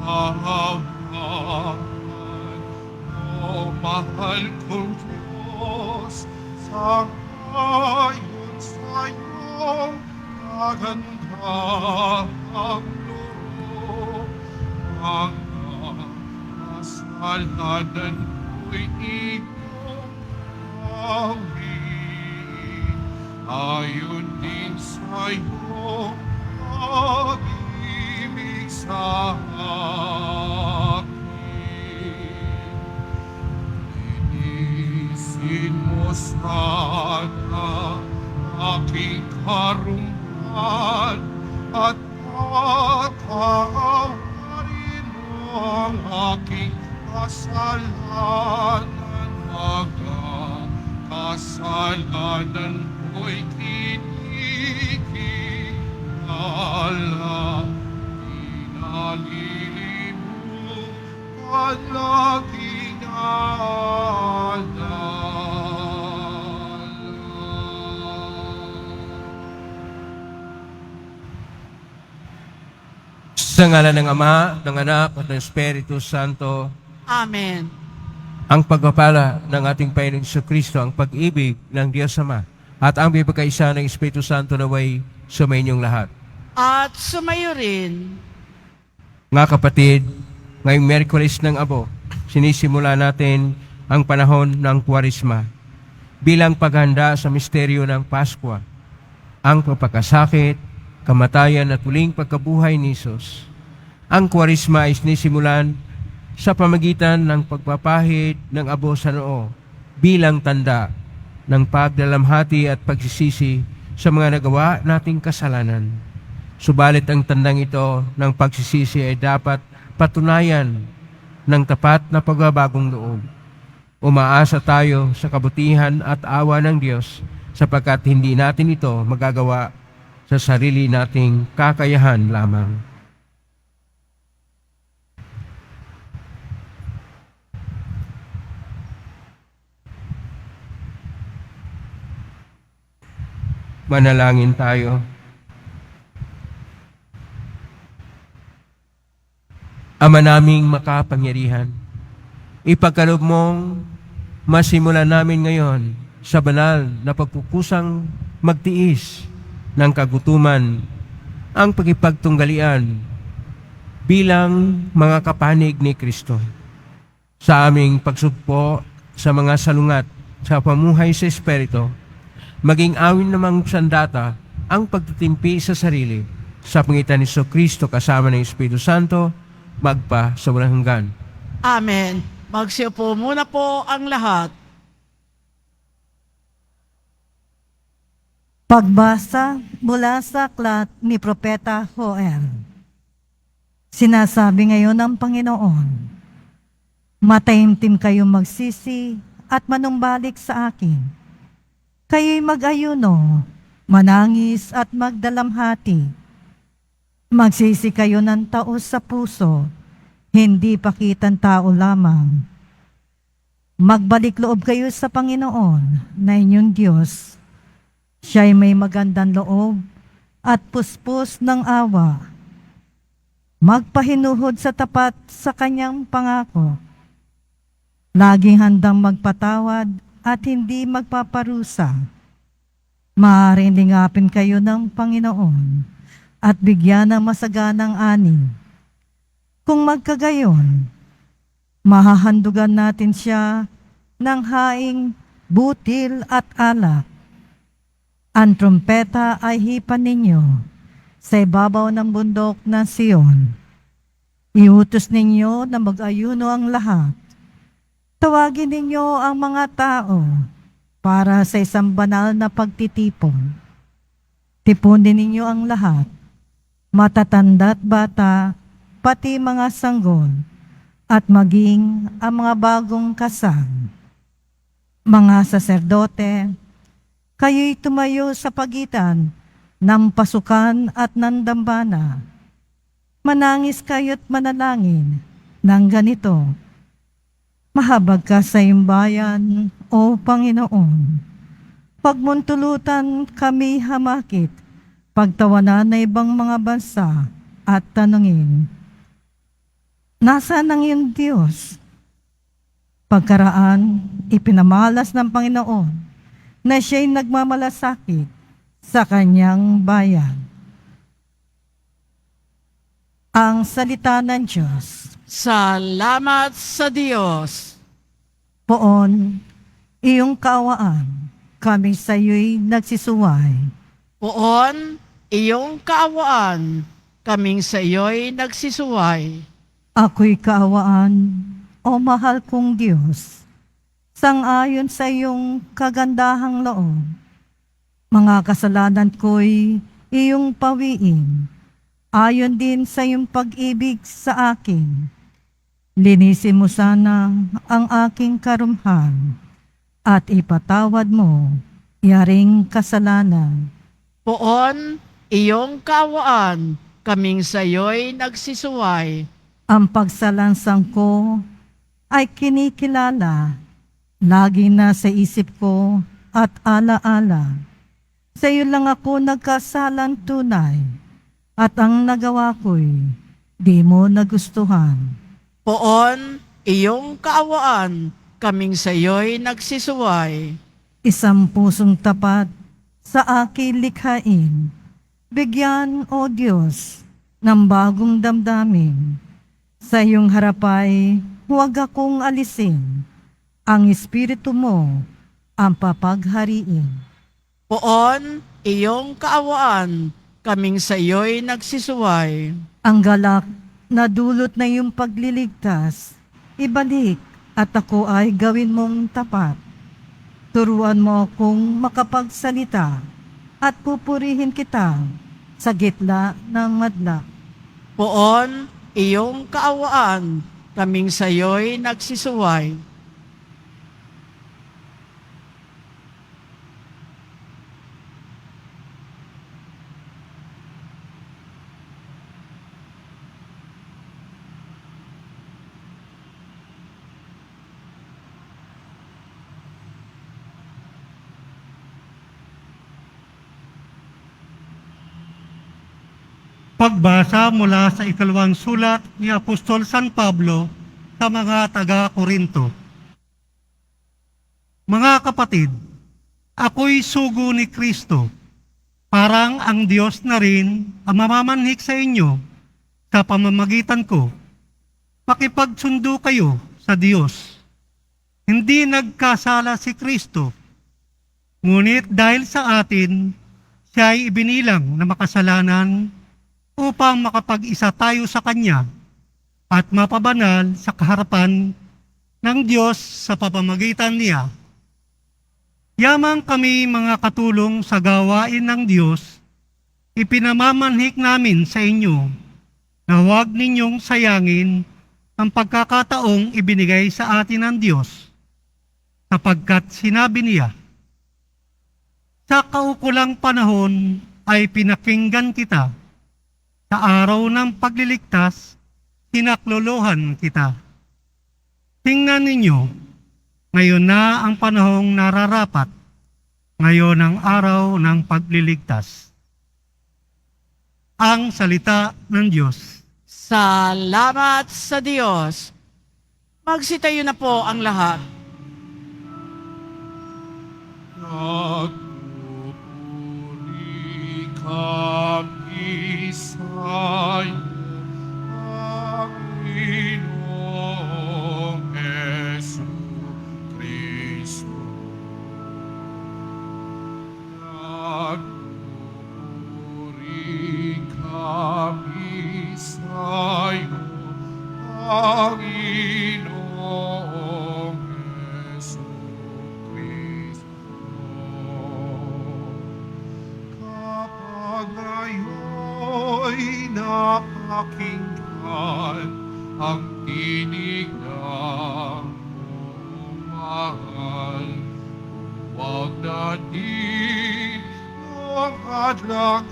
kaawaan. O mahal kong Diyos, sangayon sa'yo, kaganda ang loob. Mga kasalanan ko'y iyong awit, ayon din sa'yo, pag-ibig sa akin. Linisin mo sana aking karunungan at patawarin mo ang aking kasalanan. Mga kasalanan ko'y kinikilala, pinalilimutan laging alala. Sa ngalan ng Ama, ng Anak, at ng Espiritu Santo, Amen. ang pagpapala ng ating Panginoong Jesucristo, ang pag-ibig ng Diyos Ama, at ang pagkakaisa ng Espiritu Santo naway sumainyong lahat. At sumayo rin. Mga kapatid, ngayong Miyerkules ng Abo, sinisimula natin ang panahon ng Kwaresma bilang paghanda sa misteryo ng Paskwa, ang pagkakasakit, kamatayan at muling pagkabuhay ni Jesus. Ang Kwaresma ay sinisimulan sa pamagitan ng pagpapahid ng abo sa noo bilang tanda ng pagdalamhati at pagsisisi sa mga nagawa nating kasalanan. Subalit ang tandang ito ng pagsisisi ay dapat patunayan ng tapat na pagbabagong loob. Umaasa tayo sa kabutihan at awa ng Diyos sapagkat hindi natin ito magagawa sa sarili nating kakayahan lamang. Manalangin tayo. Ama naming makapangyarihan, ipagkaloob mong masimulan namin ngayon sa banal na pagpukusang magtiis ng kagutuman ang pagkipagtunggalian bilang mga kapanig ni Kristo. Sa aming pagsugpo sa mga salungat sa pamuhay sa Espiritu, maging awin namang sandata ang pagtitimpi sa sarili sa pangitan ni Jesucristo kasama ng Espiritu Santo, magpa sa walang hanggan. Amen. Magsiupo muna po ang lahat. Pagbasa mula sa aklat ni Propeta Joel. Sinasabi ngayon ng Panginoon, mataimtim kayong magsisi at manumbalik sa akin. Kayo'y mag-ayuno, manangis at magdalamhati. Magsisi kayo ng taos sa puso, hindi pakitang tao lamang. Magbalik loob kayo sa Panginoon na inyong Diyos. Siya'y may magandang loob at puspos ng awa. Magpahinuhod sa tapat sa kanyang pangako. Laging handang magpatawad at hindi magpaparusa. Maaaring lingapin kayo ng Panginoon at bigyan ng masaganang ani. Kung magkagayon, mahahandugan natin siya ng haing butil at alak. Ang trumpeta ay hipan ninyo sa ibabaw ng bundok ng Sion. Iutos ninyo na mag-ayuno ang lahat. Tawagin ninyo ang mga tao para sa isang banal na pagtitipon. Tipunin ninyo ang lahat, matatanda at bata, pati mga sanggol, at maging ang mga bagong kasal. Mga saserdote, kayo'y tumayo sa pagitan ng pasukan at ng dambana. Manangis kayo't manalangin ng ganito, mahabag ka sa iyong bayan, O Panginoon. Pagmuntulutan kami hamakit, pagtawanan na ibang mga bansa at tanungin. Nasaan ang iyong Diyos? Pagkaraan, ipinamalas ng Panginoon na siya'y nagmamalasakit sa kanyang bayan. Ang salita ng Diyos. Salamat sa Diyos. Poon, iyong kaawaan, kami sa iyo'y nagsisuway. Poon, iyong kaawaan, kaming sa iyo'y nagsisuway. Ako'y kaawaan, o mahal kong Diyos, sang-ayon sa iyong kagandahang loob. Mga kasalanan ko'y iyong pawiin, ayon din sa iyong pag-ibig sa akin. Linisin mo sana ang aking karumhan at ipatawad mo yaring kasalanan. Poon, iyong kaawaan, kaming sa iyo'y nagsisuway. Ang pagsalansang ko ay kinikilala, lagi na sa isip ko at alaala. Sa iyo lang ako nagkasalang tunay, at ang nagawa ko'y di mo nagustuhan. Poon, iyong kaawaan, kaming sa iyo'y nagsisuway. Isang pusong tapat sa aking likhain, bigyan, O Diyos, ng bagong damdamin. Sa iyong harapay, huwag akong alisin. Ang Espiritu mo ang papaghariin. Poon, iyong kaawaan, kaming sa iyo'y nagsisuway. Ang galak na dulot na iyong pagliligtas, ibalik at ako ay gawin mong tapat. Turuan mo akong makapagsalita at pupurihin kita sa gitla ng madla. Poon, iyong kaawaan, kaming sa iyo'y nagsisuway. Pagbasa mula sa ikalawang sulat ni Apostol San Pablo sa mga taga-Korinto. Mga kapatid, ako'y sugo ni Kristo. Parang ang Diyos na rin ang mamamanhik sa inyo sa pamamagitan ko. Makipagsundo kayo sa Diyos. Hindi nagkasala si Kristo, ngunit dahil sa atin, siya ay ibinilang na makasalanan upang makapag-isa tayo sa Kanya at mapabanal sa kaharapan ng Diyos sa pamamagitan niya. Yamang kami mga katulong sa gawain ng Diyos, ipinamamanhik namin sa inyo na huwag ninyong sayangin ang pagkakataong ibinigay sa atin ng Diyos, sapagkat sinabi niya, sa kaukulang panahon ay pinakinggan kita. Sa araw ng pagliligtas, sinaklolohan kita. Tingnan ninyo, ngayon na ang panahong nararapat, ngayon ang araw ng pagliligtas. Ang salita ng Diyos. Salamat sa Diyos. Magsitayo na po ang lahat. Nagpupuri kami sa'yo, Panginoong Jesucristo. Nagpupuri kami sa'yo, Panginoong Jesucristo. Kapag ngayon napakinggan ang tinig ng iyong mahal, huwag natin iyong hadlangan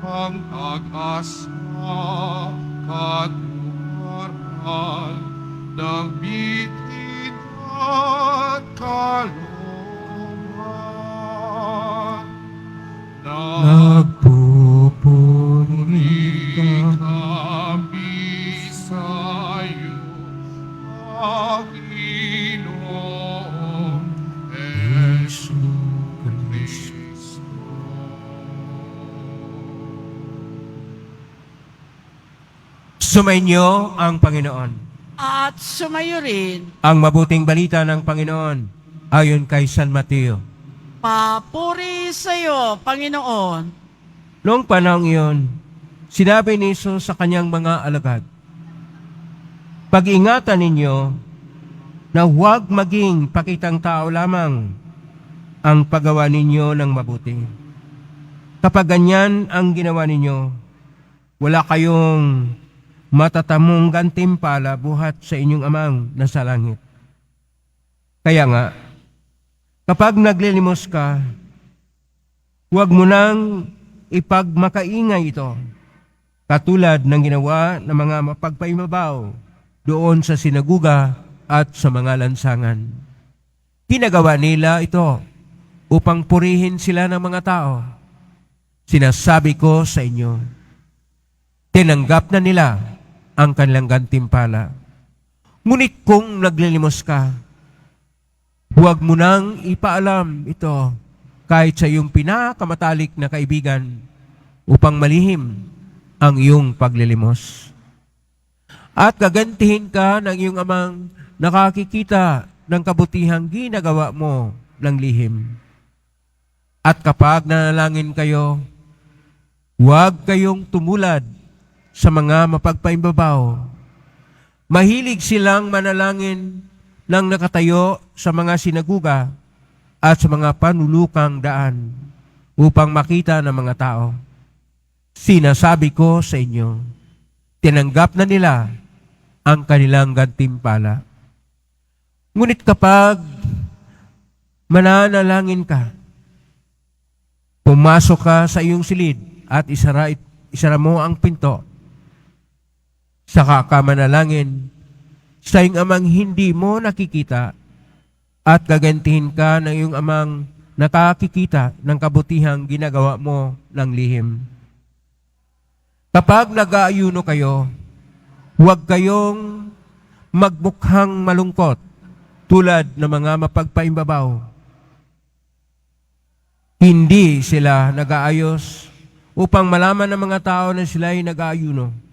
ang pag-asa katuparan ng bitin at kalooban. Nagpupuri Sumainyo ang Panginoon. At sumayo rin. Ang mabuting balita ng Panginoon ayon kay San Mateo. Papuri sa iyo, Panginoon. Noong panahon iyon, sinabi ni Jesus sa kanyang mga alagad, pag-ingatan ninyo na huwag maging pakitang tao lamang ang paggawa ninyo ng mabuti. Kapag ganyan ang ginawa ninyo, wala kayong matatamong gantimpala buhat sa inyong amang nasa langit. Kaya nga, kapag naglilimos ka, huwag mo nang ipagmakaingay ito, katulad ng ginawa ng mga mapagpaimabaw doon sa sinaguga at sa mga lansangan. Ginagawa nila ito upang purihin sila ng mga tao. Sinasabi ko sa inyo, tinanggap na nila ang kanilang gantimpala. Ngunit kung naglilimos ka, huwag mo nang ipaalam ito kahit sa iyong pinakamatalik na kaibigan upang malihim ang iyong paglilimos. At gagantihin ka ng iyong amang nakakikita ng kabutihang ginagawa mo ng lihim. At kapag nanalangin kayo, huwag kayong tumulad sa mga mapagpaimbabaw. Mahilig silang manalangin ng nakatayo sa mga sinaguga at sa mga panulukang daan upang makita ng mga tao. Sinasabi ko sa inyo, tinanggap na nila ang kanilang gantimpala. Ngunit kapag mananalangin ka, pumasok ka sa iyong silid at isara mo ang pinto, saka ka manalangin sa iyong amang hindi mo nakikita at gagantihin ka ng iyong amang nakakikita ng kabutihang ginagawa mo ng lihim. Kapag nag-aayuno kayo, huwag kayong magmukhang malungkot tulad ng mga mapagpaimbabaw. Hindi sila nag-aayos upang malaman ng mga tao na sila ay nag-aayuno.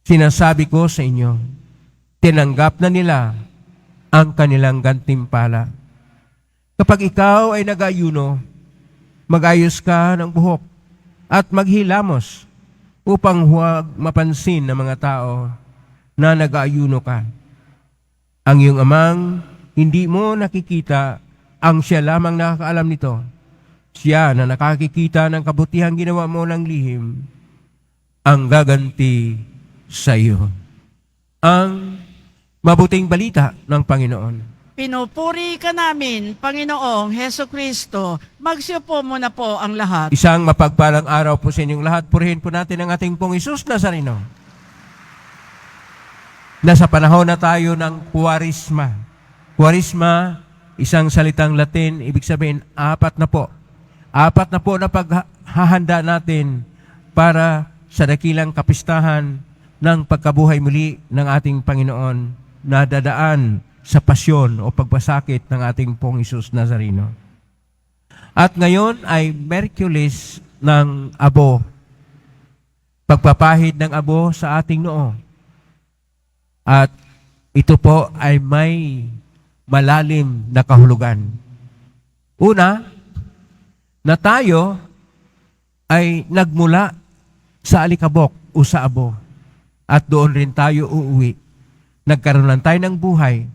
Sinasabi ko sa inyo, tinanggap na nila ang kanilang gantimpala. Kapag ikaw ay nag-aayuno, mag-ayos ka ng buhok at maghilamos upang huwag mapansin ng mga tao na nag-aayuno ka. Ang iyong amang hindi mo nakikita, ang siya lamang nakakaalam nito. Siya na nakakikita ng kabutihang ginawa mo ng lihim, ang gaganti sa iyo. Ang mabuting balita ng Panginoon. Pinupuri ka namin, Panginoong Heso Kristo. Magsiupo muna po ang lahat. Isang mapagpalang araw po sa inyong lahat. Purihin po natin ang ating pong Isus Nazareno. Nasa panahon na tayo ng Kwaresma. Kwaresma, isang salitang Latin, ibig sabihin, apat na po. Apat na po na paghahanda natin para sa dakilang kapistahan ng pagkabuhay muli ng ating Panginoon na dadaan sa pasyon o pagbasakit ng ating pong Isus Nazareno. At ngayon ay Miyerkules ng Abo. Pagpapahid ng abo sa ating noo. At ito po ay may malalim na kahulugan. Una, na tayo ay nagmula sa alikabok o sa abo. At doon rin tayo uuwi. Nagkaroon lang tayo ng buhay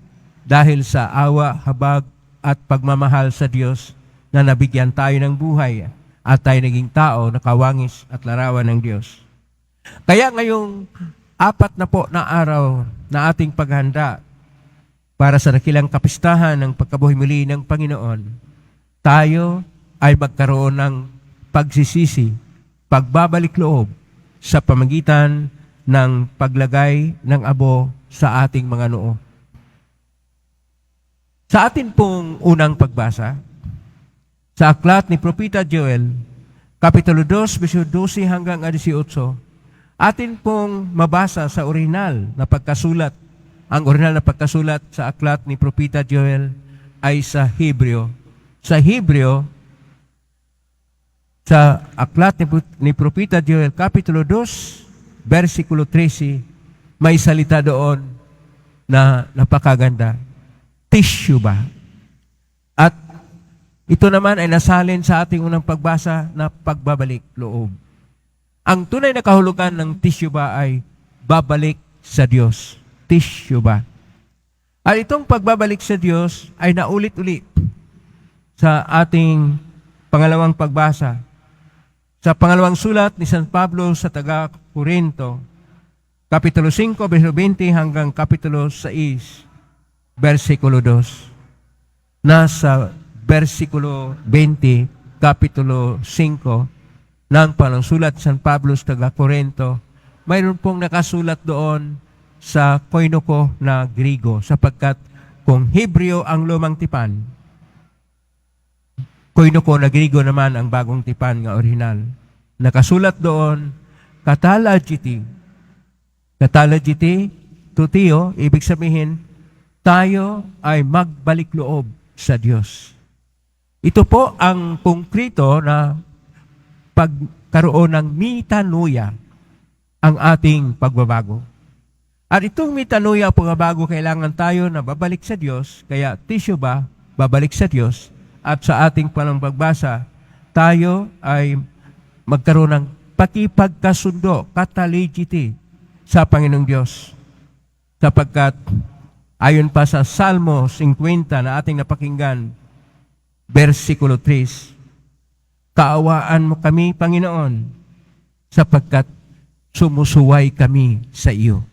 dahil sa awa, habag at pagmamahal sa Diyos na nabigyan tayo ng buhay at tayo naging tao na kawangis at larawan ng Diyos. Kaya ngayong apat na po na araw na ating paghanda para sa dakilang kapistahan ng pagkabuhay muli ng Panginoon, tayo ay magkaroon ng pagsisisi, pagbabalik loob sa pamagitan ng paglagay ng abo sa ating mga noo. Sa atin pong unang pagbasa, sa aklat ni Propeta Joel, Kapitulo 2, verso 12 hanggang 18, atin pong mabasa sa orihinal na pagkasulat. Ang orihinal na pagkasulat sa aklat ni Propeta Joel ay sa Hebreo. Sa Hebreo, sa aklat ni Propeta Joel, Kapitulo 2, versikulo 13, may salita doon na napakaganda. Tissue ba? At ito naman ay nasalin sa ating unang pagbasa na pagbabalik loob. Ang tunay na kahulugan ng tissue ba ay babalik sa Diyos. Tissue ba? At itong pagbabalik sa Diyos ay naulit-ulit sa ating pangalawang pagbasa. Sa pangalawang sulat ni San Pablo sa taga-Korinto, Kapitulo 5, versikulo 20 hanggang Kapitulo 6, versikulo 2. Nasa versikulo 20, Kapitulo 5 ng panangsulat San Pablo sa taga-Korinto, mayroon pong nakasulat doon sa koinoko na Grigo, sapagkat kung Hebreo ang lumang tipan, koinoko na Grigo naman ang bagong tipan nga orihinal. Nakasulat doon, katalagiti. Katalagiti, tutio, ibig sabihin, tayo ay magbalik loob sa Diyos. Ito po ang konkrito na pagkaroon ng mitanuya ang ating pagbabago. At itong mitanuya pagbabago, kailangan tayo na babalik sa Diyos, kaya tissue ba, babalik sa Diyos, at sa ating pagbasa, tayo ay magkaroon ng pakipagkasundo, kataligiti, sa Panginoong Diyos. Sapagkat, ayon pa sa Salmo 50 na ating napakinggan, versikulo 3, kaawaan mo kami, Panginoon, sapagkat sumusuway kami sa iyo.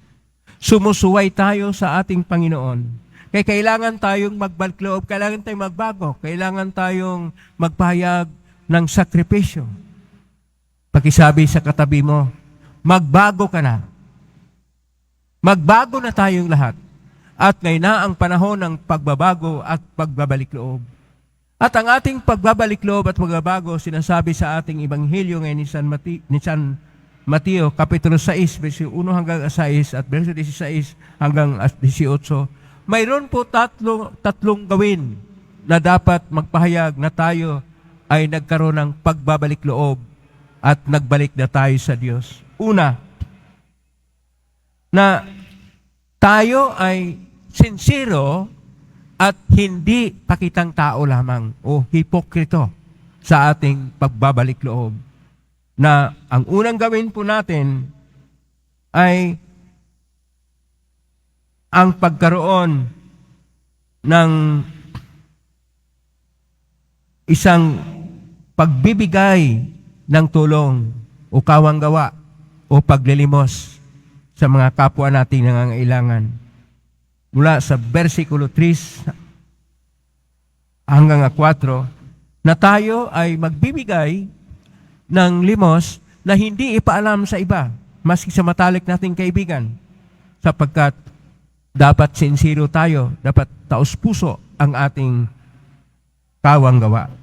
Sumusuway tayo sa ating Panginoon. Kaya kailangan tayong magbalik loob, kailangan tayong magbago, kailangan tayong magpahayag ng sakripisyo. Pakisabi sa katabi mo, magbago ka na. Magbago na tayong lahat. At ngayon na ang panahon ng pagbabago at pagbabalik loob. At ang ating pagbabalik loob at pagbabago, sinasabi sa ating Ebanghelyo ngayon ni San Mateo, Kapitulo 6, versikulo 1 hanggang 6 at versikulo 16 hanggang 18, mayroon po tatlong gawin na dapat magpahayag na tayo ay nagkaroon ng pagbabalik loob at nagbalik na tayo sa Diyos. Una, na tayo ay sincero at hindi pakitang tao lamang o hipokrito sa ating pagbabalik loob. Na ang unang gawin po natin ay ang pagkaroon ng isang pagbibigay ng tulong o kawanggawa o paglilimos sa mga kapwa nating nangangailangan. Mula sa versikulo 3 hanggang 4, na tayo ay magbibigay ng limos na hindi ipaalam sa iba, maski sa matalik nating kaibigan, sapagkat dapat sincero tayo, dapat taos puso ang ating kawanggawa.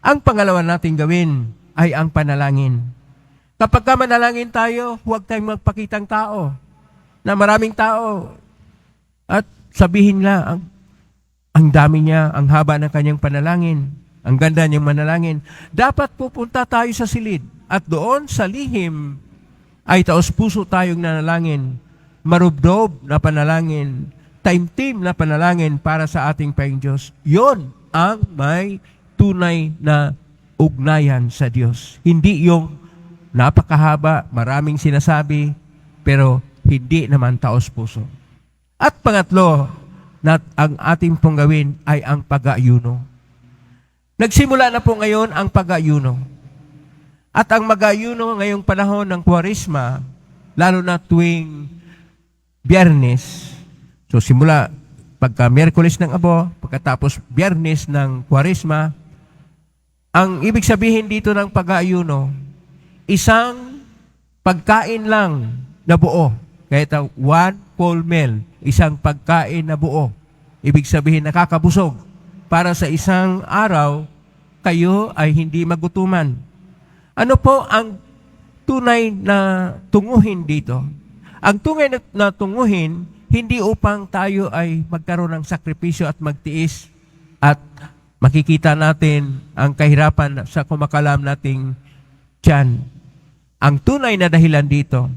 Ang pangalawa nating gawin ay ang panalangin. Kapag ka manalangin tayo, huwag tayong magpakitang tao na maraming tao at sabihin lang, ang dami niya, ang haba ng kanyang panalangin, ang ganda niyang manalangin. Dapat pupunta tayo sa silid at doon sa lihim ay taos puso tayong nanalangin, marubdob na panalangin, taimtim na panalangin para sa ating Panginoong Diyos. Yon ang may tunay na ugnayan sa Diyos. Hindi yung napakahaba, maraming sinasabi, pero hindi naman taos puso. At pangatlo, na ang ating pong gawin ay ang pag-aayuno. Nagsimula na po ngayon ang pag-aayuno. At ang mag-aayuno ngayong panahon ng Kwaresma, lalo na tuwing Biyernes, so simula pagka Miyerkules ng Abo, pagkatapos Biyernes ng Kwaresma, ang ibig sabihin dito ng pag-aayuno, isang pagkain lang na buo. Kahit one whole meal, isang pagkain na buo. Ibig sabihin nakakabusog. Para sa isang araw, kayo ay hindi magutuman. Ano po ang tunay na tunguhin dito? Ang tunay na tunguhin, hindi upang tayo ay magkaroon ng sakripisyo at magtiis at makikita natin ang kahirapan sa kumakalam nating tiyan. Ang tunay na dahilan dito,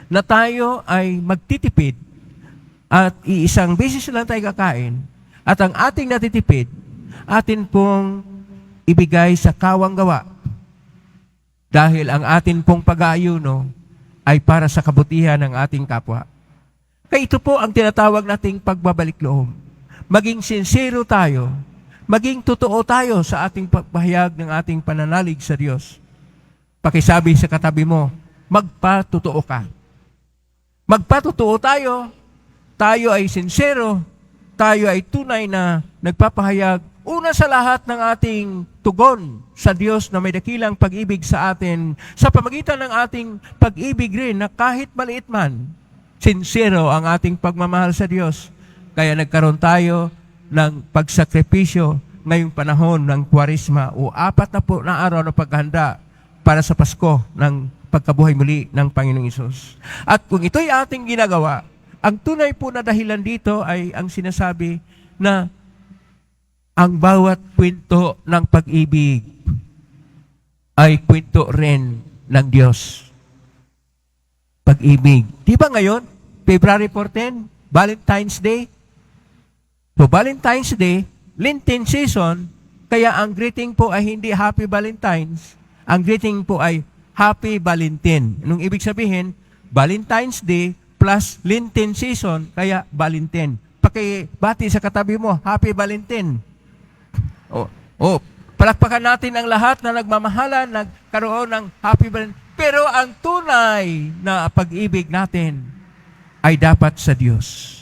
na tayo ay magtitipid at iisang beses lang tayo kakain at ang ating natitipid, atin pong ibigay sa kawang gawa. Dahil ang atin pong pag-aayuno ay para sa kabutihan ng ating kapwa. Kaya ito po ang tinatawag nating pagbabalik loob. Maging sincero tayo, maging totoo tayo sa ating pagpahayag ng ating pananalig sa Diyos. Pakisabi sa katabi mo, magpatotoo ka. Magpatotoo tayo, tayo ay sincero, tayo ay tunay na nagpapahayag. Una sa lahat ng ating tugon sa Diyos na may dakilang pag-ibig sa atin, sa pamagitan ng ating pag-ibig rin na kahit maliit man, sincero ang ating pagmamahal sa Diyos. Kaya nagkaroon tayo ng pagsakripisyo ngayong panahon ng Kwaresma o 40 na araw na paghanda para sa Pasko ng pagkabuhay muli ng Panginoong Hesus. At kung ito'y ating ginagawa, ang tunay po na dahilan dito ay ang sinasabi na ang bawat kwento ng pag-ibig ay kwento rin ng Diyos. Pag-ibig. Di ba ngayon, February 14, Valentine's Day? So Valentine's Day, Lenten season, kaya ang greeting po ay hindi Happy Valentine's. Ang greeting po ay Happy Valentine. Anong ibig sabihin? Valentine's Day plus Lenten season, kaya Valentine. Pakibati sa katabi mo, Happy Valentine. Palakpakan natin ang lahat na nagmamahalan, nagkaroon ng Happy Valentine. Pero ang tunay na pag-ibig natin ay dapat sa Diyos.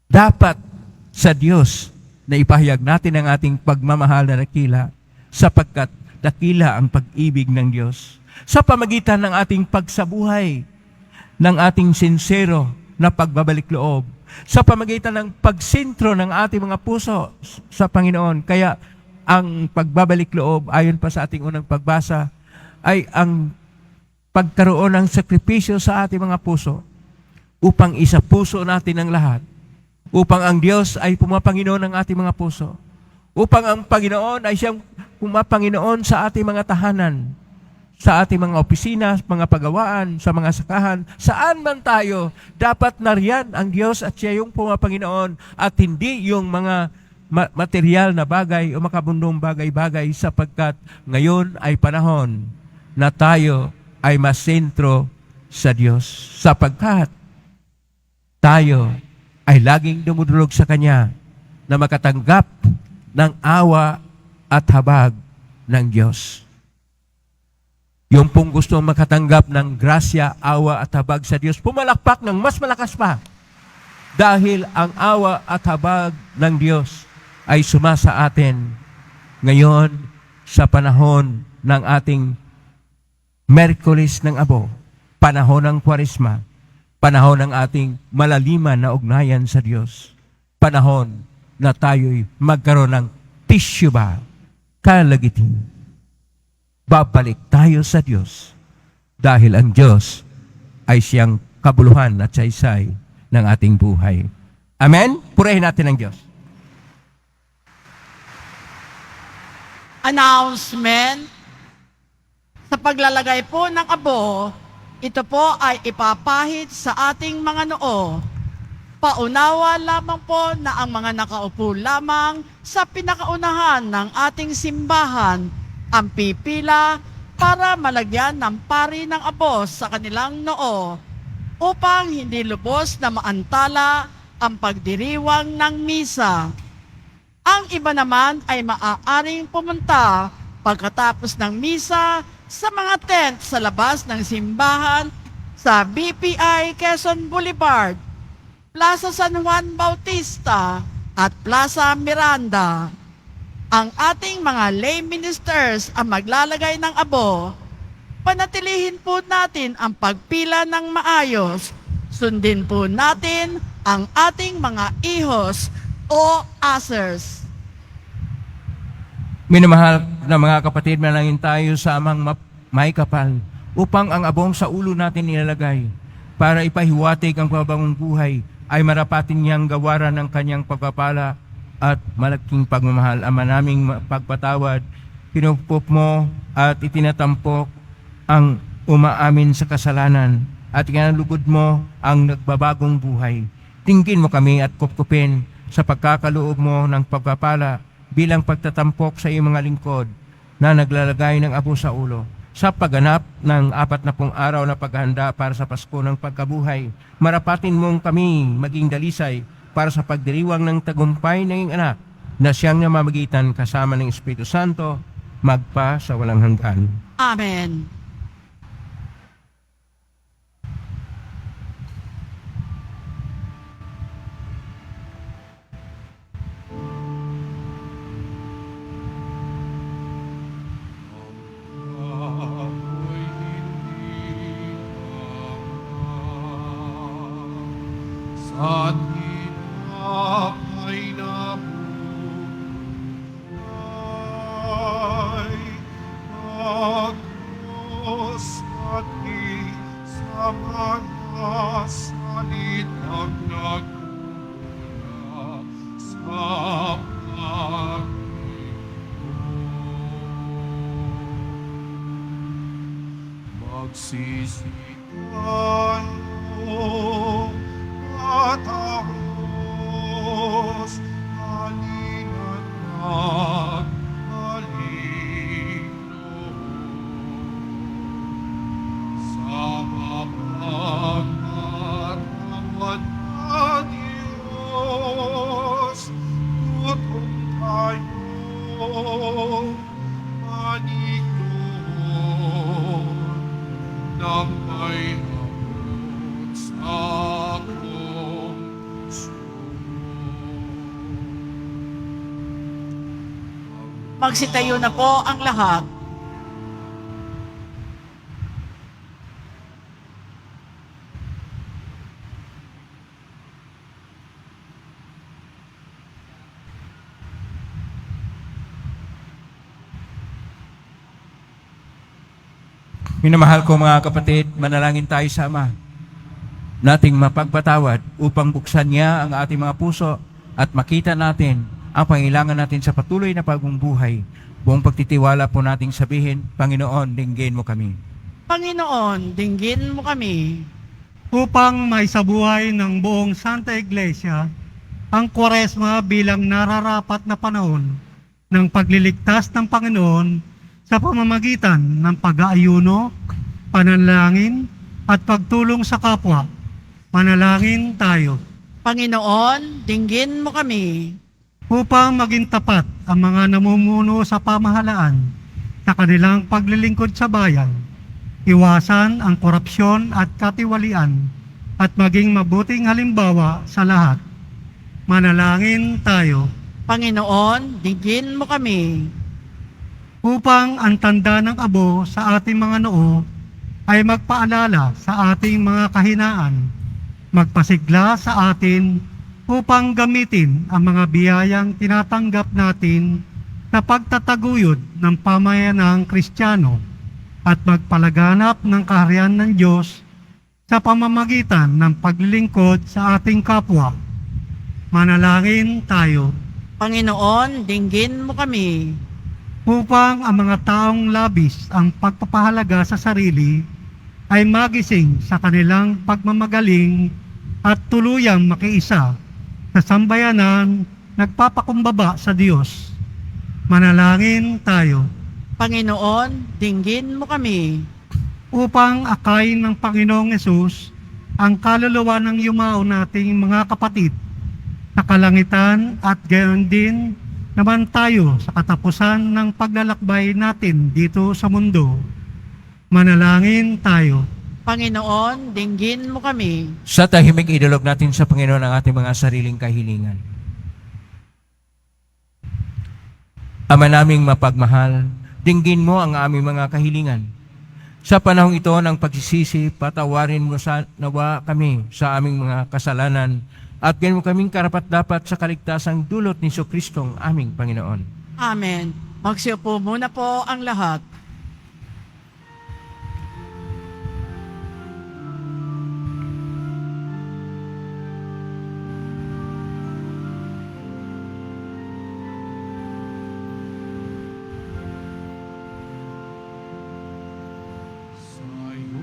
Dapat sa Diyos na ipahayag natin ang ating pagmamahal na dakila sapagkat dakila ang pag-ibig ng Diyos. Sa pamagitan ng ating pagsabuhay, ng ating sincero na pagbabalik loob, sa pamagitan ng pagsintro ng ating mga puso sa Panginoon. Kaya ang pagbabalik loob, ayon pa sa ating unang pagbasa, ay ang pagkaroon ng sakripisyo sa ating mga puso upang isa puso natin ang lahat. Upang ang Diyos ay pumapanginoon ng ating mga puso. Upang ang Panginoon ay siyang pumapanginoon sa ating mga tahanan, sa ating mga opisina, mga pagawaan, sa mga sakahan, saan man tayo, dapat nariyan ang Diyos at siya yung pumapanginoon at hindi yung mga material na bagay o makabundong bagay-bagay sapagkat ngayon ay panahon na tayo ay masentro sa Diyos sapagkat tayo ay laging dumudulog sa Kanya na makatanggap ng awa at habag ng Diyos. Yung pong gusto makatanggap ng grasya, awa at habag sa Diyos, pumalakpak ng mas malakas pa. Dahil ang awa at habag ng Diyos ay sumasa atin ngayon sa panahon ng ating Miyerkules ng Abo, panahon ng Kwaresma, panahon ng ating malaliman na ugnayan sa Diyos, panahon na tayo'y magkaroon ng tissue kalagitin. Babalik tayo sa Diyos dahil ang Diyos ay siyang kabuluhan at saysay ng ating buhay. Amen? Purihin natin ang Diyos. Announcement. Sa paglalagay po ng abo, ito po ay ipapahid sa ating mga noo. Paunawa lamang po na ang mga nakaupo lamang sa pinakaunahan ng ating simbahan ang pipila para malagyan ng pari ng abo sa kanilang noo upang hindi lubos na maantala ang pagdiriwang ng misa. Ang iba naman ay maaaring pumunta pagkatapos ng misa sa mga tent sa labas ng simbahan sa BPI Quezon Boulevard, Plaza San Juan Bautista at Plaza Miranda. Ang ating mga lay ministers ang maglalagay ng abo. Panatilihin po natin ang pagpila ng maayos. Sundin po natin ang ating mga ihos o asers. Minamahal na mga kapatid, manalangin tayo sa amang may kapal upang ang abong sa ulo natin nilalagay para ipahiwatig ang pabangong buhay ay marapatin niyang gawaran ng kanyang pagpapala at malaking pagmamahal. Ama naming pagpatawad, pinupop mo at itinatampok ang umaamin sa kasalanan at ikinalugod mo ang nagbabagong buhay. Tingin mo kami at kupkupin sa pagkakaloob mo ng pagpapala bilang pagtatampok sa iyong mga lingkod na naglalagay ng abo sa ulo. Sa pagganap ng 40 araw na paghahanda para sa Pasko ng pagkabuhay, marapatin mong kami maging dalisay para sa pagdiriwang ng tagumpay ng iyong anak na siyang namamagitan kasama ng Espiritu Santo magpa sa walang hanggan. Amen. Ako'y hindi sa tinapay na buhay, pagkos at sa mga salitang nagmula sa magsisi tayo at ahos, halina't maghalino sa mapagpatawad na Diyos. Tutong tayo manigdoon ng may abot sa puso. Magsitayo na po ang lahat. Minamahal ko mga kapatid, manalangin tayo sa Ama nating mapagpatawad upang buksan niya ang ating mga puso at makita natin ang pangailangan natin sa patuloy na pagbubuhay. Buong pagtitiwala po nating sabihin, Panginoon, dinggin mo kami. Panginoon, dinggin mo kami. Upang maisabuhay ng buong Santa Iglesia ang Kwaresma bilang nararapat na panahon ng pagliligtas ng Panginoon sa pamamagitan ng pag-aayuno, panalangin, at pagtulong sa kapwa. Manalangin tayo. Panginoon, dinggin mo kami. Upang maging tapat ang mga namumuno sa pamahalaan sa kanilang paglilingkod sa bayan, iwasan ang korupsyon at katiwalian, at maging mabuting halimbawa sa lahat. Manalangin tayo. Panginoon, dinggin mo kami. Upang ang tanda ng abo sa ating mga noo ay magpaalala sa ating mga kahinaan, magpasigla sa atin upang gamitin ang mga biyayang tinatanggap natin sa pagtataguyod ng pamayanang Kristiyano at magpalaganap ng kaharian ng Diyos sa pamamagitan ng paglilingkod sa ating kapwa. Manalangin tayo. Panginoon, dinggin mo kami. Upang ang mga taong labis ang pagpapahalaga sa sarili ay magising sa kanilang pagmamagaling at tuluyang makiisa sa sambayanan nagpapakumbaba sa Diyos. Manalangin tayo. Panginoon, dinggin mo kami. Upang akayin ng Panginoong Yesus ang kaluluwa ng yumao nating mga kapatid sa kalangitan at gayon din naman tayo sa katapusan ng paglalakbay natin dito sa mundo. Manalangin tayo. Panginoon, dinggin mo kami. Sa tahimik idulog natin sa Panginoon ang ating mga sariling kahilingan. Ama naming mapagmahal, dinggin mo ang aming mga kahilingan. Sa panahong ito ng pagsisisi, patawarin mo sa nawa kami sa aming mga kasalanan at gawin mo kaming karapat-dapat sa kaligtasang dulot ni Jesucristong aming Panginoon. Amen. Magsiupo muna po ang lahat. Sa'yo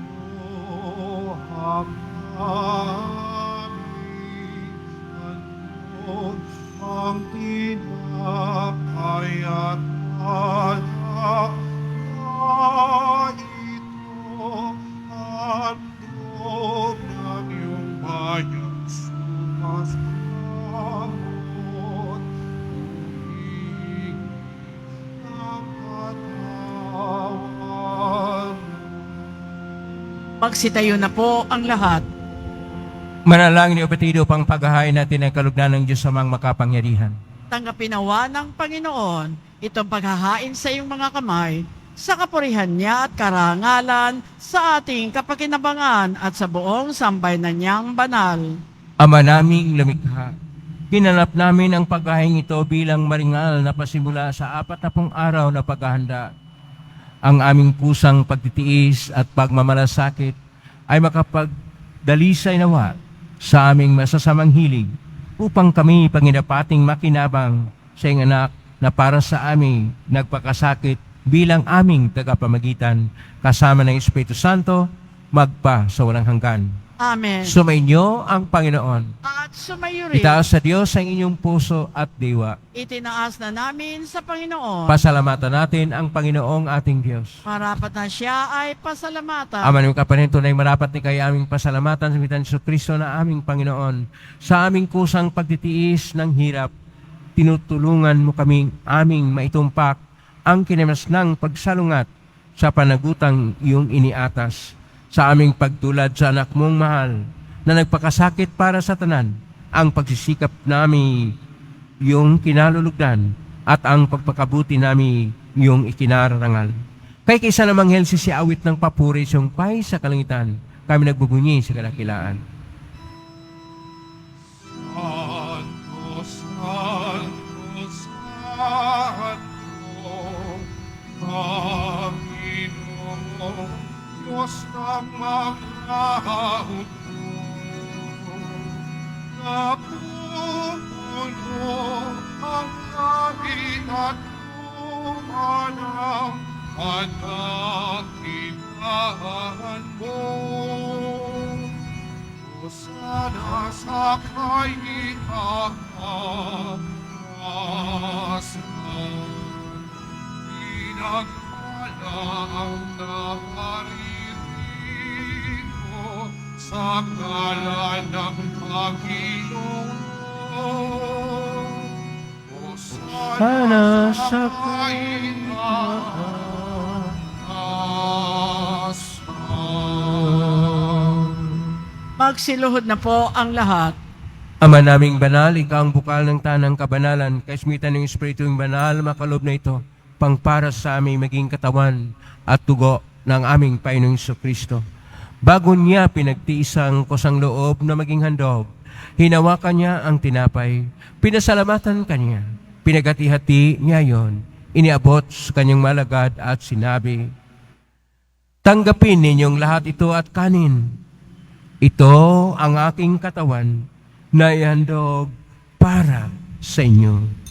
Magsitayo na po ang lahat. Manalangin ni Obatido pang paghahain natin ang kalugdan ng Diyos sa mga makapangyarihan. Tanggapin nawa ng Panginoon itong paghahain sa iyong mga kamay sa kapurihan niya at karangalan sa ating kapakinabangan at sa buong sambayanan niyang banal. Ama naming lumikha, ginanap namin ang paghahain ito bilang maringal na pasimula sa 40 araw na paghahanda. Ang aming pusang pagtitiis at pagmamalasakit ay makapagdalisay nawa sa aming masasamang hilig upang kami panginapating makinabang sa iyong anak na para sa aming nagpakasakit bilang aming tagapamagitan kasama ng Espiritu Santo magpa sa walang hanggan. Amen. Sumainyo ang Panginoon. At sumayo rin, Itaas sa Diyos ang inyong puso at diwa. itinaas na namin sa Panginoon. Pasalamatan natin ang Panginoong ating Diyos. Marapat na siya ay pasalamatan. Ama ng kapaninto na marapat ni kay aming pasalamatan sa mitan ni Kristo na aming Panginoon. Sa aming kusang pagtitiis ng hirap, tinutulungan mo kaming aming maitumpak ang kinamasnang pagsalungat sa panagutang iyong iniatas. Sa aming pagtulad sa anak mong mahal na nagpakasakit para sa tanan, ang pagsisikap namin iyong kinalulugdan at ang pagpakabuti namin iyong ikinararangal. Kay kaysa namang helsi si awit ng papuri siyong pay sa kalangitan, kami nagbubunyi sa kadakilaan. Santo, Santo, Santo, Panginoon, Diyos ng mga hukbo, napupuno ang langit at lumalang at nakitaan mo. Sana sa kaitaasan, pinagpalang naparirito sa ngalan ng Panginoon. Sana sa Magsiluhod na po ang lahat. Ama naming banal, ikaw ang bukal ng tanang kabanalan, kaismitan ng Espiritu yung banal, makalob na ito, pangpara sa aming maging katawan at tugo ng aming Panginoong Kristo. Bago niya pinagtiisang kusang loob na maging handog, hinawakan niya ang tinapay, pinasalamatan kanya, pinagati-hati niya yon, iniabot sa kanyang malagad at sinabi, tanggapin ninyong lahat ito at kanin. Ito ang aking katawan na ihandog para sa inyo.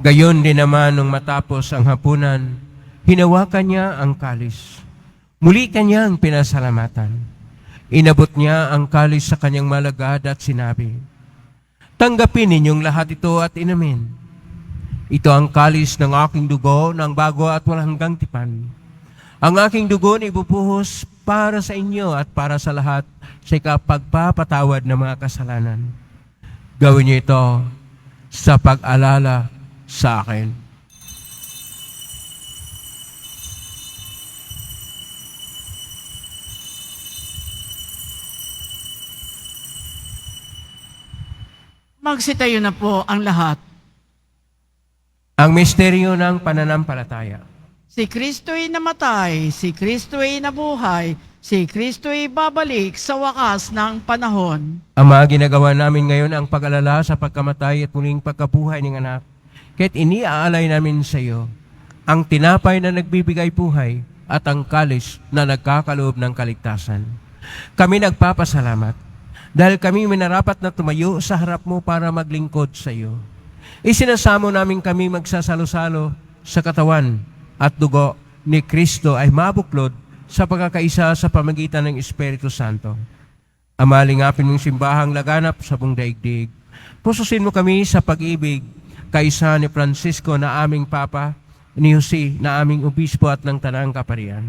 Gayon din naman nung matapos ang hapunan, hinawakan niya ang kalis. Muli kanyang pinasalamatan. Inabot niya ang kalis sa kanyang malagad at sinabi, tanggapin ninyong lahat ito at inamin. Ito ang kalis ng aking dugo ng bago at walang hanggang tipan. Ang aking dugo na ibubuhos para sa inyo at para sa lahat sa ikapagpapatawad ng mga kasalanan. Gawin niyo ito sa pag-alala sa akin. Magsitayo na po ang lahat. Ang misteryo ng pananampalataya. Si Kristo'y namatay, si Kristo'y nabuhay, si Kristo'y babalik sa wakas ng panahon. Ama, ginagawa namin ngayon ang pag-alala sa pagkamatay at muling pagkabuhay ng anak. Kaya't iniaalay namin sa iyo ang tinapay na nagbibigay buhay at ang kalis na nagkakaloob ng kaligtasan. Kami nagpapasalamat dahil kami minarapat na tumayo sa harap mo para maglingkod sa iyo. Isinasamo namin kami magsasalo-salo sa katawan at dugo ni Kristo ay mabuklod sa pagkakaisa sa pamagitan ng Espiritu Santo. Ama, lingapin mong simbahang laganap sa buong daigdig. Pususin mo kami sa pag-ibig kaisa ni Francisco na aming Papa, ni Jose na aming Obispo at ng Tanang Kaparian.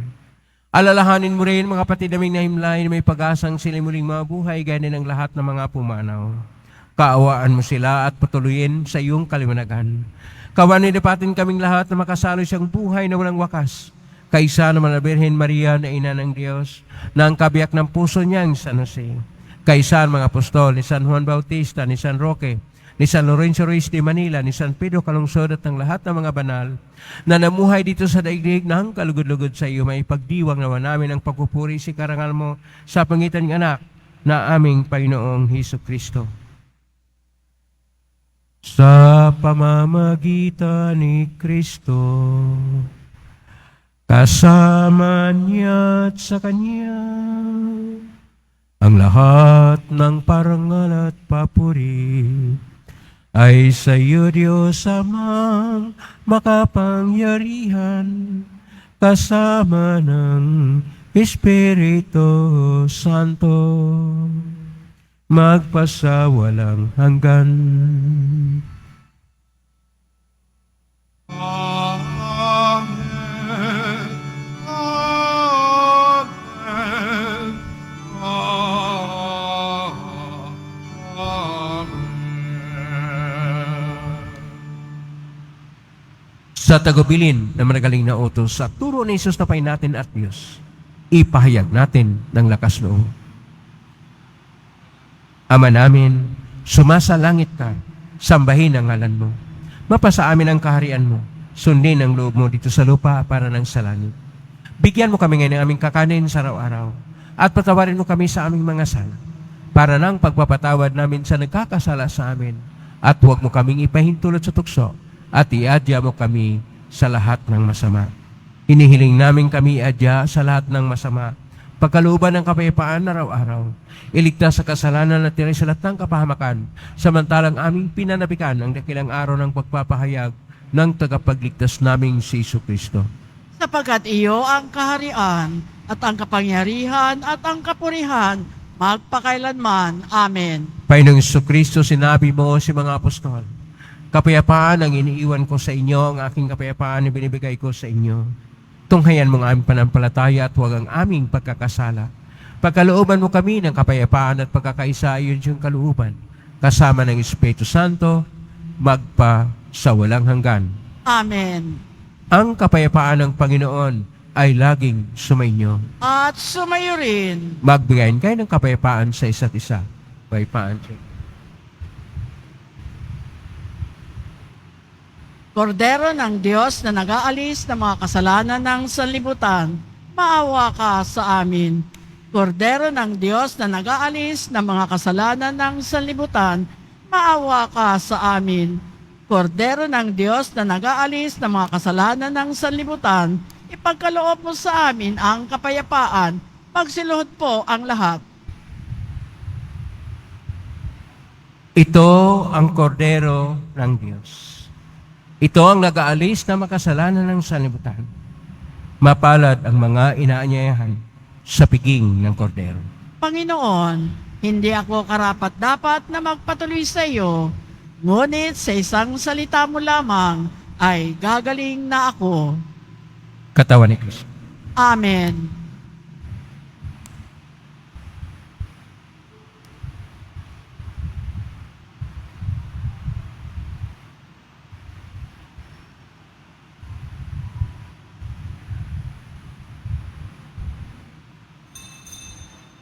Alalahanin mo rin mga kapatid naming nahimlay na may pag-asang sila muling mabuhay gaya ng lahat ng mga pumanaw. Kaawaan mo sila at patuloyin sa iyong kaliwanagan. Kawanin dapatin kaming lahat na makasalo siyang buhay na walang wakas. Kaisa naman na Birhen Maria na ina ng Diyos, na ang kabiyak ng puso niyang San Jose. Kaisa ang mga apostol ni San Juan Bautista, ni San Roque, ni San Lorenzo Ruiz de Manila, ni San Pedro Calungsod at ng lahat ng mga banal na namuhay dito sa daigdig ng kalugod-lugod sa iyo, may pagdiwang naman namin ang pagpupuri si karangal mo sa pangitan ng anak na aming Panginoong Hesus Kristo. Sa pamamagitan ni Kristo, kasama niya at sa Kanya, ang lahat ng parangal at papuri ay sa iyo, Diyos Amang makapangyarihan, kasama ng Espiritu Santo, magpasawalang hanggan. Amen. Amen. Amen. Sa tagubilin na managaling na utos at turo ni Jesus na Panginoon natin at Diyos, ipahayag natin ng lakas loob. Ama namin, sumasalangit ka, sambahin ang ngalan mo. Mapasa amin ang kaharian mo, sundin ang loob mo dito sa lupa para ng sa langit. Bigyan mo kami ngayon ng aming kakanin sa araw-araw at patawarin mo kami sa aming mga sala para ng pagpapatawad namin sa nagkakasala sa amin at huwag mo kaming ipahintulot sa tukso at iadya mo kami sa lahat ng masama. Hinihiling namin kami iadya sa lahat ng masama, pagkalooban ng kapayapaan araw-araw, iligtas sa kasalanan at tiray sa lahat ng kapahamakan, samantalang aming pinanabikan ang dakilang araw ng pagpapahayag ng tagapagligtas naming si Hesus Kristo. Sapagkat iyo ang kaharian at ang kapangyarihan at ang kapurihan magpakailanman. Amen. Panginoong Hesus Kristo, sinabi mo si mga apostol, kapayapaan ang iniiwan ko sa inyo, ang aking kapayapaan ang binibigay ko sa inyo. Tunghayan mo ang aming panampalataya at huwag ang aming pagkakasala. Pagkalooban mo kami ng kapayapaan at pagkakaisa ayon siyang kalooban, kasama ng Espiritu Santo, magpa sa walang hanggan. Amen. Ang kapayapaan ng Panginoon ay laging sumainyo. At sumayo rin. Magbigayin kayo ng kapayapaan sa isa't isa. Kapayapaan sa Kordero ng Diyos na nag-aalis ng mga kasalanan ng sanlibutan, maawa ka sa amin. Kordero ng Diyos na nag-aalis ng mga kasalanan ng sanlibutan, maawa ka sa amin. Kordero ng Diyos na nag-aalis ng mga kasalanan ng sanlibutan, ipagkaloob mo sa amin ang kapayapaan. Magsiluhod po ang lahat. Ito ang kordero ng Diyos. Ito ang nag-aalis na makasalanan ng sanlibutan. Mapalad ang mga inaanyayahan sa piging ng kordero. Panginoon, hindi ako karapat-dapat na magpatuloy sa iyo, ngunit sa isang salita mo lamang ay gagaling na ako. Katawan ni Kristo. Amen.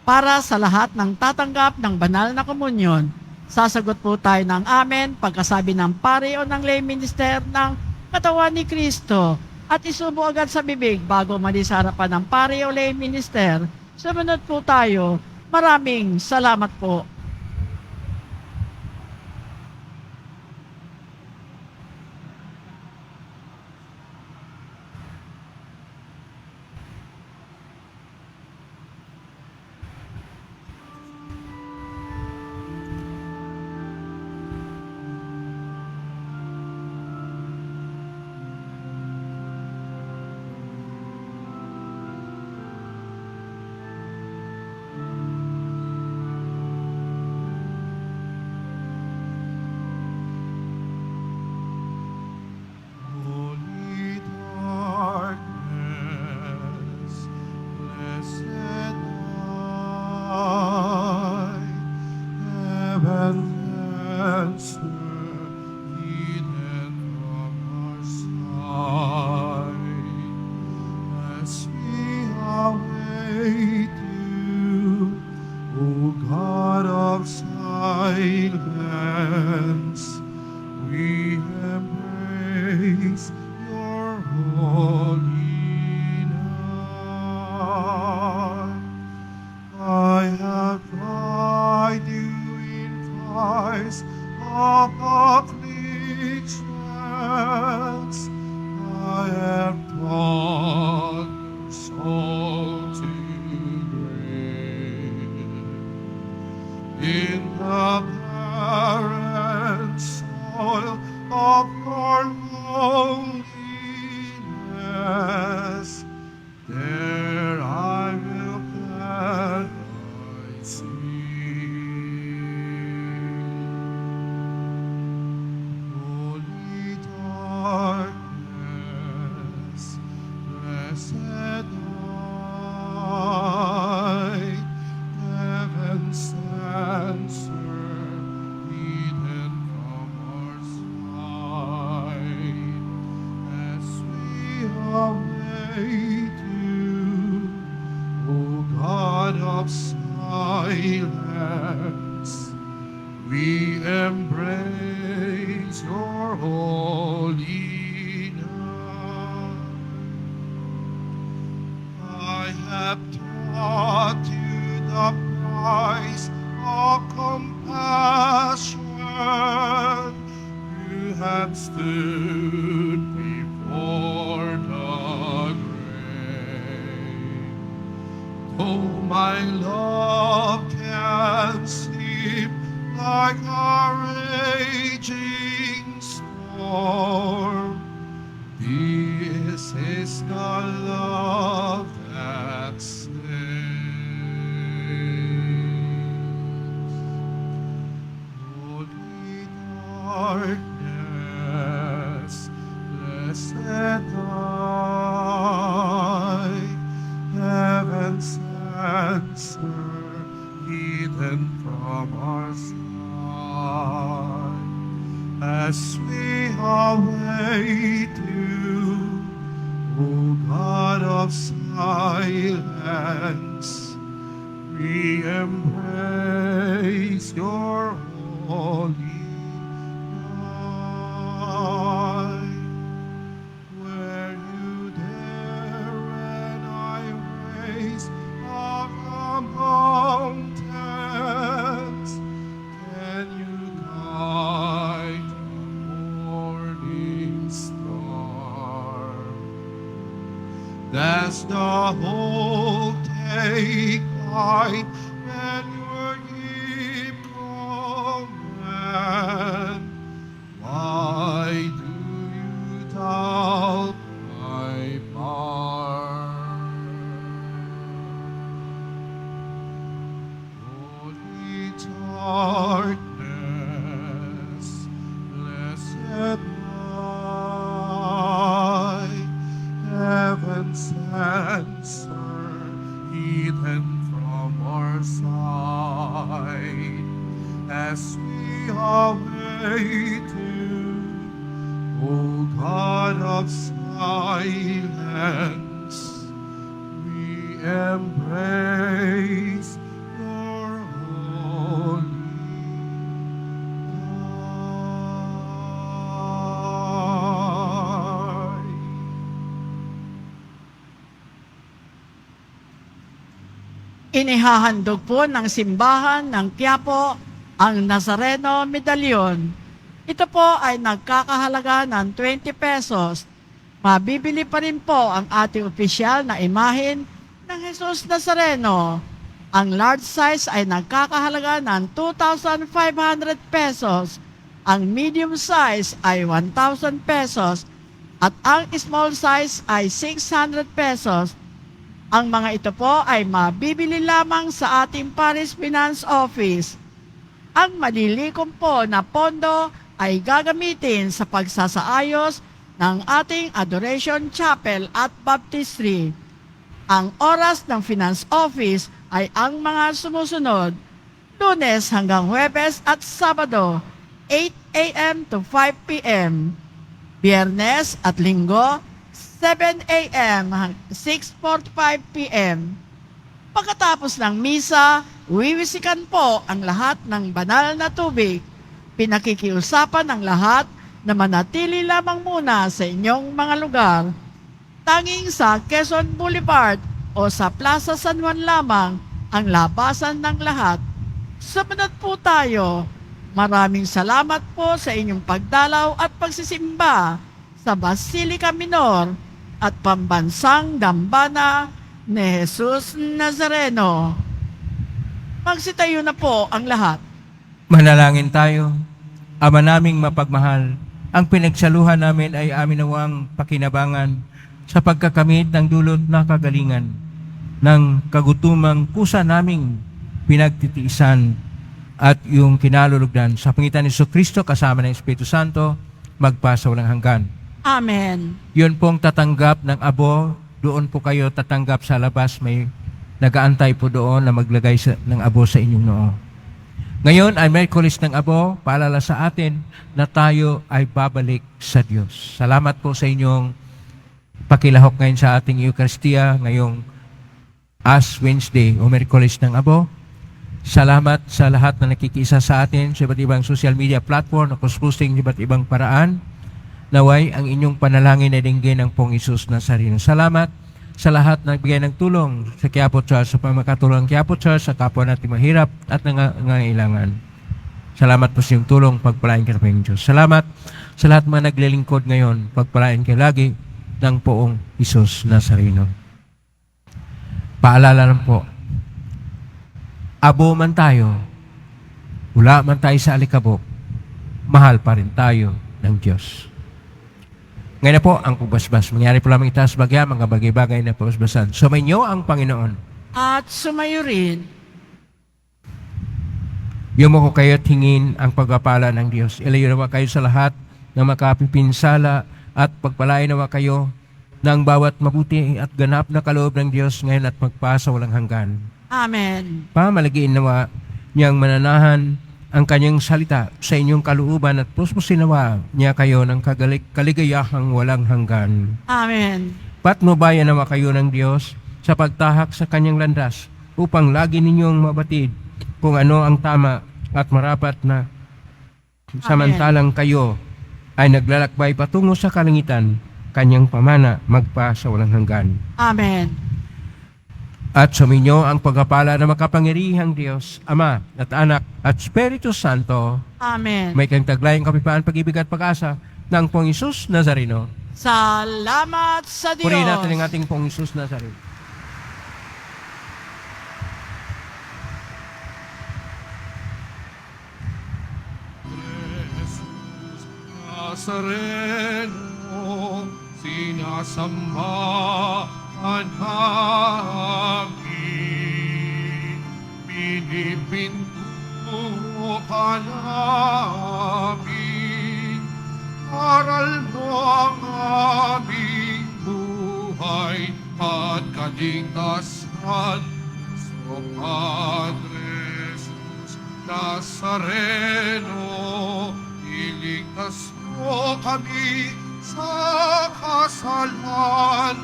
Para sa lahat ng tatanggap ng banal na komunyon, sasagot po tayo ng amen pagkasabi ng pari o ng lay minister ng katawan ni Kristo at isubo agad sa bibig bago mali sa harapan ng pari o lay minister. Sumunod po tayo. Maraming salamat po. of silence, we embrace your holy night. I have taught you the price of compassion. You have stood before the grave. Oh, my love can sleep like a raging storm. This is the love that saves. Holy darkness, blessed night, heaven's answer hidden from our sight. As we await you, O God of silence, we embrace your holy night. Where you dare and I raise of the mountains, can you guide the morning star? Does the whole take flight when your deep command? Why do you doubt my part? Holy darkness, blessed night, heaven's answer hidden from our sight. As we await you, O God of silence, we embrace your holy night. Inihahandog po ng simbahan ng Quiapo ang Nazareno Medallion. Ito po ay nagkakahalaga ng 20 pesos. Mabibili pa rin po ang ating opisyal na imahin ng Jesus Nazareno. Ang large size ay nagkakahalaga ng 2,500 pesos. Ang medium size ay 1,000 pesos. At ang small size ay 600 pesos. Ang mga ito po ay mabibili lamang sa ating Parish Finance Office. Ang malilikom po na pondo ay gagamitin sa pagsasaayos ng ating Adoration Chapel at Baptistry. Ang oras ng Finance Office ay ang mga sumusunod: Lunes hanggang Huwebes at Sabado, 8 a.m. to 5 p.m. Biyernes at Linggo, 7 a.m. hanggang 6:45 p.m. Pagkatapos ng misa, wiwisikan po ang lahat ng banal na tubig. Pinakikiusapan ng lahat na manatili lamang muna sa inyong mga lugar. Tanging sa Quezon Boulevard o sa Plaza San Juan lamang ang labasan ng lahat. Sumunod po tayo. Maraming salamat po sa inyong pagdalaw at pagsisimba sa Basilica Minor at Pambansang Dambana ni Jesus Nazareno. Magsitayo na po ang lahat. Manalangin tayo. Ama naming mapagmahal, ang pinagsaluhan namin ay amin nawang pakinabangan sa pagkakamit ng dulot na kagalingan ng kagutumang kusa naming pinagtitiisan at yung kinalulugdan sa pangitan ni Jesucristo kasama ng Espiritu Santo magpasaw ng hanggan. Amen. Yun pong tatanggap ng abo, doon po kayo tatanggap sa labas, may nagaantay po doon na maglagay ng abo sa inyong noo. Ngayon ay Miyerkules ng Abo, paalala sa atin na tayo ay babalik sa Diyos. Salamat po sa inyong pakilahok ngayon sa ating Eucharistia, ngayong Ash Wednesday o Miyerkules ng Abo. Salamat sa lahat na nakikisa sa atin sa iba't ibang social media platform na posting sa iba't ibang paraan. Naway ang inyong panalangin ay dinggin ng Pong Isus Nazareno. Salamat sa lahat na nagbigay ng tulong sa Quiapo Church, sa pagmakatulong ng Quiapo Church, sa kapwa natin mahirap at nangangailangan. Salamat po sa iyong tulong, pagpalain ka ng Diyos. Salamat sa lahat mga naglilingkod ngayon, pagpalain ka lagi ng Poong Isus Nazareno. Paalala lang po, abo man tayo, wala man tayo sa alikabok, mahal pa rin tayo ng Diyos. Ngayon na po ang pagbasbas. Mangyari po lamang itaas bagya, mga bagay-bagay na pagbasbasan. Sumainyo ang Panginoon. At sumayo rin. Yumo ko kayo at hingin ang pagpapala ng Diyos. Ilayo nawa kayo sa lahat na makapipinsala at pagpalain nawa kayo ng bawat mabuti at ganap na kaloob ng Diyos ngayon at magpasa walang hanggan. Amen. Pamalagiin nawa niyang mananahan ang kanyang salita sa inyong kalooban at puspusin nawa niya kayo ng kaligayahang walang hanggan. Amen. Patnubayan nawa kayo ng Diyos sa pagtahak sa kanyang landas upang lagi ninyong mabatid kung ano ang tama at marapat na samantalang kayo ay naglalakbay patungo sa kalangitan, kanyang pamana magpa sa walang hanggan. Amen. At suminyo ang pagpapala ng makapangyarihang Diyos, Ama at Anak at Espiritu Santo, Amen. may kang taglayang kapipaan, pag-ibig at pag-asa ng Pong Isus Nazareno. Salamat sa Diyos. Purihin natin ang ating Pong Isus Nazareno. Jesus Nazareno, sinasambahan namin, pinipinto ka namin, aral mo ang aming buhay at kaligtasan. So Padre Jesus Nazareno, iligtas mo kami sa kasalanan.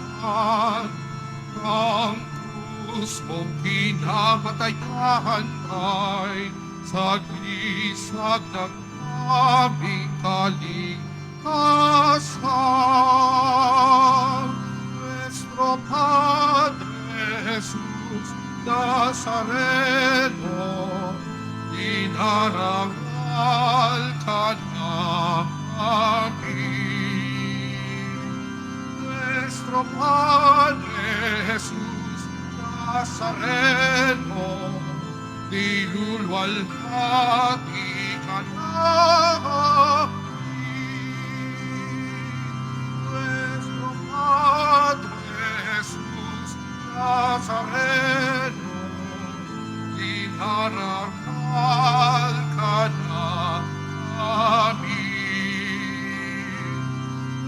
Ang krus mong pinamatayan ay saglisag ng aming kaligtasan. Nuestro Padre Jesus Nazareno, inarangal ka namin. Nuestro Padre Jesus Nazareno, nilulwalhati ka namin. Nuestro Padre Jesus Nazareno, inarangal ka namin.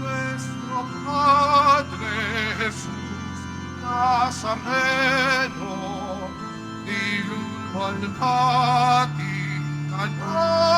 Nuestro Padre Jesus Nazareno, nilulwalhati ka namin.